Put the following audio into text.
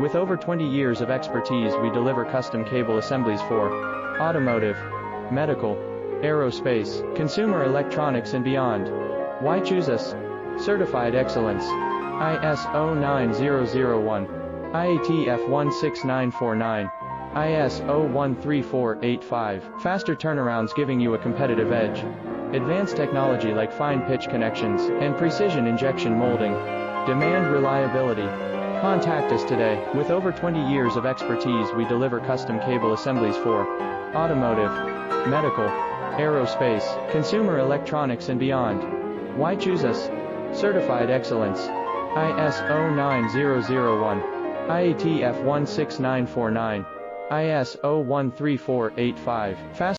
With over 20 years of expertise, we deliver custom cable assemblies for automotive, medical, aerospace, consumer electronics and beyond. Why choose us? Certified excellence. ISO 9001, IATF 16949, ISO 13485. Faster turnarounds giving you a competitive edge. Advanced technology like fine pitch connections and precision injection molding. Demand reliability. Contact us today. With over 20 years of expertise, we deliver custom cable assemblies for automotive, medical, aerospace, consumer electronics and beyond. Why choose us? Certified excellence. ISO 9001, IATF 16949, ISO 13485. Fast